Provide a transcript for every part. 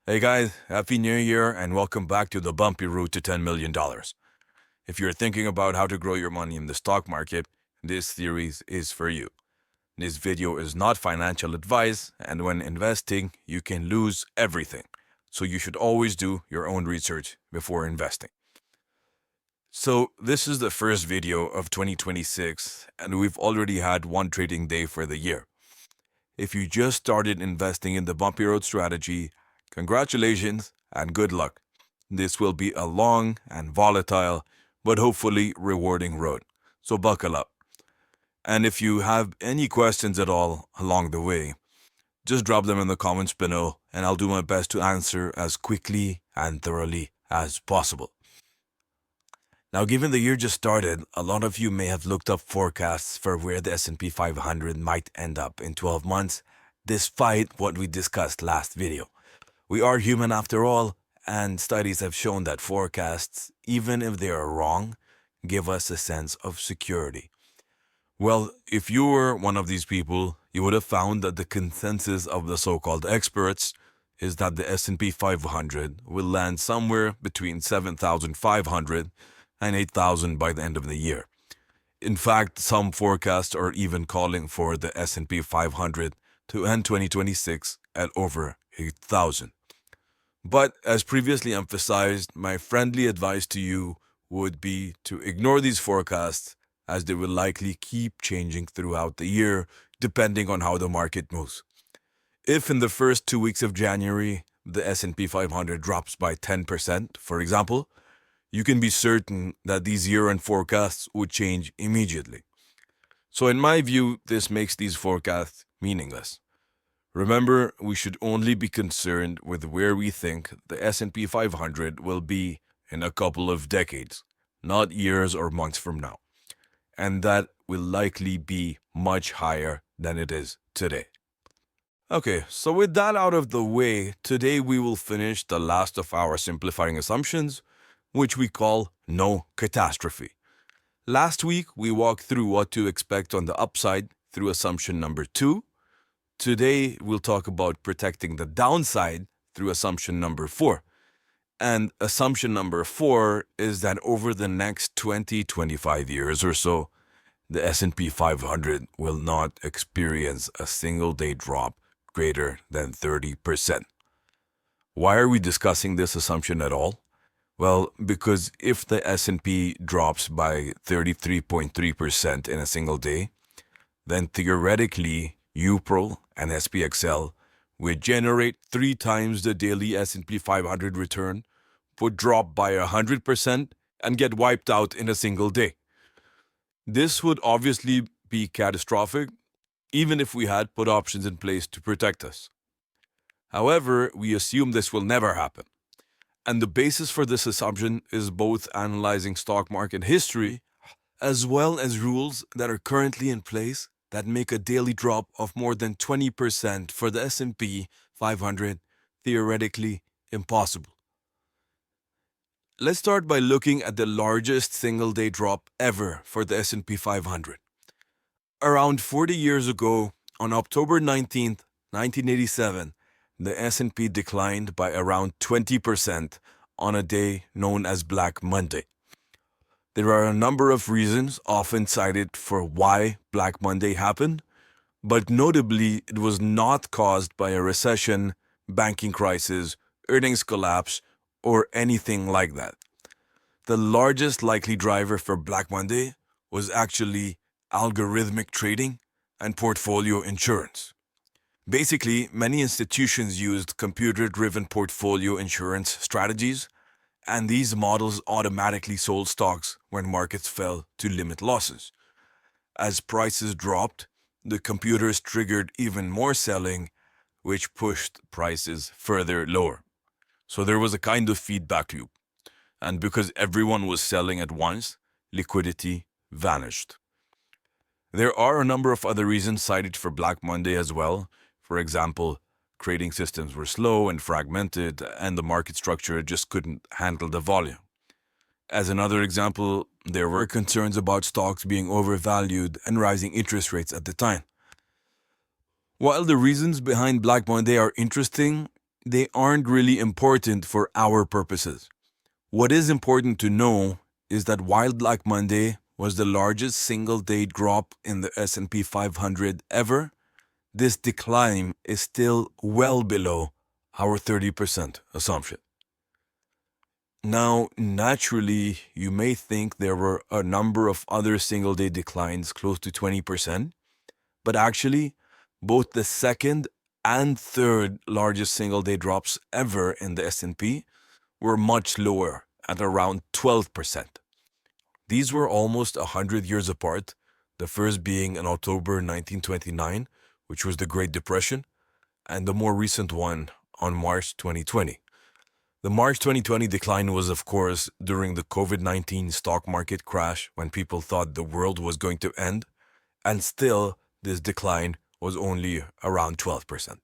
Hey guys, Happy New Year and welcome back to the Bumpy Road to $10 million. If you're thinking about how to grow your money in the stock market, this series is for you. This video is not financial advice, and when investing, you can lose everything. So you should always do your own research before investing. So this is the first video of 2026, and we've already had one trading day for the year. If you just started investing in the Bumpy Road strategy, congratulations and good luck. This will be a long and volatile, but hopefully rewarding road. So buckle up. And if you have any questions at all along the way, just drop them in the comments below and I'll do my best to answer as quickly and thoroughly as possible. Now, given the year just started, a lot of you may have looked up forecasts for where the S&P 500 might end up in 12 months, despite what we discussed last video. We are human after all, and studies have shown that forecasts, even if they are wrong, give us a sense of security. Well, if you were one of these people, you would have found that the consensus of the so-called experts is that the S&P 500 will land somewhere between 7,500 and 8,000 by the end of the year. In fact, some forecasts are even calling for the S&P 500 to end 2026 at over 8,000. But as previously emphasized, my friendly advice to you would be to ignore these forecasts as they will likely keep changing throughout the year depending on how the market moves. If in the first 2 weeks of January, the S&P 500 drops by 10%, for example, you can be certain that these year-end forecasts would change immediately. So in my view, this makes these forecasts meaningless. Remember, we should only be concerned with where we think the S&P 500 will be in a couple of decades, not years or months from now. And that will likely be much higher than it is today. Okay, so with that out of the way, today we will finish the last of our simplifying assumptions, which we call no catastrophe. Last week, we walked through what to expect on the upside through assumption number 2. Today, we'll talk about protecting the downside through assumption number 4. And assumption number 4 is that over the next 20-25 years or so, the S&P 500 will not experience a single day drop greater than 30%. Why are we discussing this assumption at all? Well, because if the S&P drops by 33.3% in a single day, then theoretically UPRO and SPXL would generate 3 times the daily S&P 500 return, would drop by 100% and get wiped out in a single day. This would obviously be catastrophic, even if we had put options in place to protect us. However, we assume this will never happen. And the basis for this assumption is both analyzing stock market history as well as rules that are currently in place that make a daily drop of more than 20% for the S&P 500 theoretically impossible. Let's start by looking at the largest single-day drop ever for the S&P 500. Around 40 years ago, on October 19th, 1987, the S&P declined by around 20% on a day known as Black Monday. There are a number of reasons often cited for why Black Monday happened, but notably it was not caused by a recession, banking crisis, earnings collapse, or anything like that. The largest likely driver for Black Monday was actually algorithmic trading and portfolio insurance. Basically, many institutions used computer-driven portfolio insurance strategies, and these models automatically sold stocks when markets fell to limit losses. As prices dropped, the computers triggered even more selling, which pushed prices further lower. So there was a kind of feedback loop. And because everyone was selling at once, liquidity vanished. There are a number of other reasons cited for Black Monday as well. For example, trading systems were slow and fragmented, and the market structure just couldn't handle the volume. As another example, there were concerns about stocks being overvalued and rising interest rates at the time. While the reasons behind Black Monday are interesting, they aren't really important for our purposes. What is important to know is that while Black Monday was the largest single-day drop in the S&P 500 ever, this decline is still well below our 30% assumption. Now, naturally, you may think there were a number of other single-day declines close to 20%, but actually, both the second and third largest single-day drops ever in the S&P were much lower at around 12%. These were almost 100 years apart, the first being in October 1929, which was the Great Depression, and the more recent one on March 2020. The March 2020 decline was, of course, during the COVID-19 stock market crash when people thought the world was going to end, and still, this decline was only around 12%.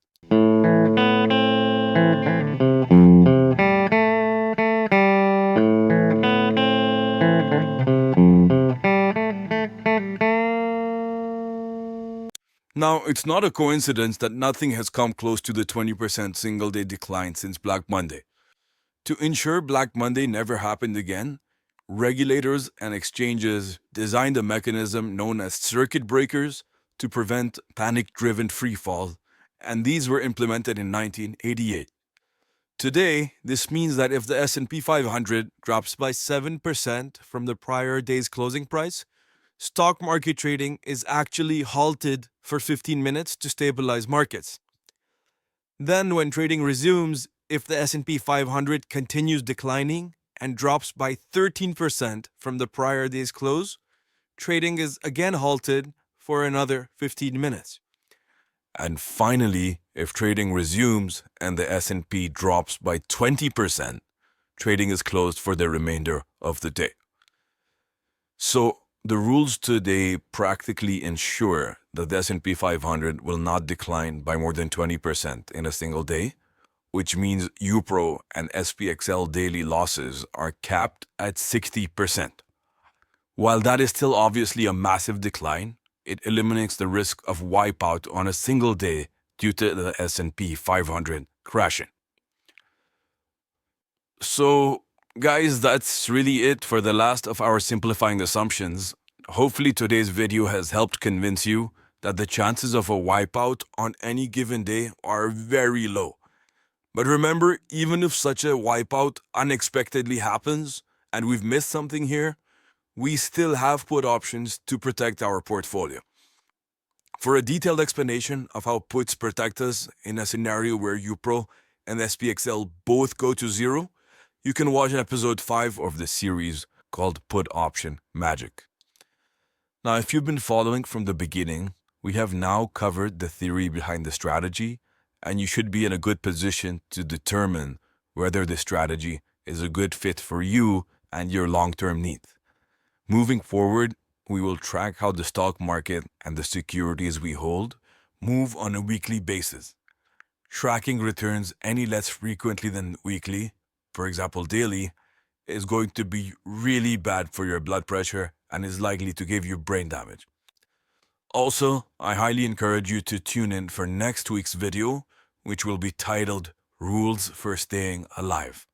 Now, it's not a coincidence that nothing has come close to the 20% single-day decline since Black Monday. To ensure Black Monday never happened again, regulators and exchanges designed a mechanism known as circuit breakers to prevent panic-driven freefall, and these were implemented in 1988. Today, this means that if the S&P 500 drops by 7% from the prior day's closing price, stock market trading is actually halted for 15 minutes to stabilize markets. Then, when trading resumes, if the S&P 500 continues declining and drops by 13% from the prior day's close, trading is again halted for another 15 minutes. And finally, if trading resumes and the S&P drops by 20%, trading is closed for the remainder of the day. So, the rules today practically ensure that the S&P 500 will not decline by more than 20% in a single day, which means UPRO and SPXL daily losses are capped at 60%. While that is still obviously a massive decline, it eliminates the risk of wipeout on a single day due to the S&P 500 crashing. So, guys, that's really it for the last of our simplifying assumptions. Hopefully today's video has helped convince you that the chances of a wipeout on any given day are very low. But remember, even if such a wipeout unexpectedly happens and we've missed something here, we still have put options to protect our portfolio. For a detailed explanation of how puts protect us in a scenario where UPRO and SPXL both go to zero, you can watch episode 5 of the series called Put Option Magic. Now, if you've been following from the beginning, we have now covered the theory behind the strategy, and you should be in a good position to determine whether the strategy is a good fit for you and your long-term needs. Moving forward, we will track how the stock market and the securities we hold move on a weekly basis. Tracking returns any less frequently than weekly, for example daily, is going to be really bad for your blood pressure and is likely to give you brain damage. Also, I highly encourage you to tune in for next week's video, which will be titled Rules for Staying Alive.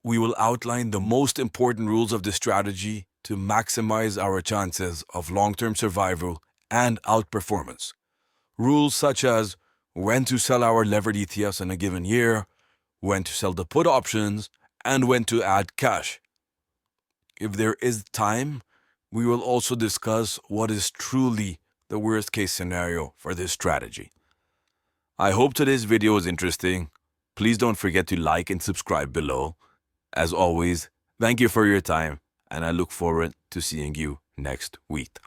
We will outline the most important rules of the strategy to maximize our chances of long-term survival and outperformance. Rules such as when to sell our levered ETFs in a given year, when to sell the put options, and when to add cash. If there is time, we will also discuss what is truly the worst-case scenario for this strategy. I hope today's video was interesting. Please don't forget to like and subscribe below. As always, thank you for your time, and I look forward to seeing you next week.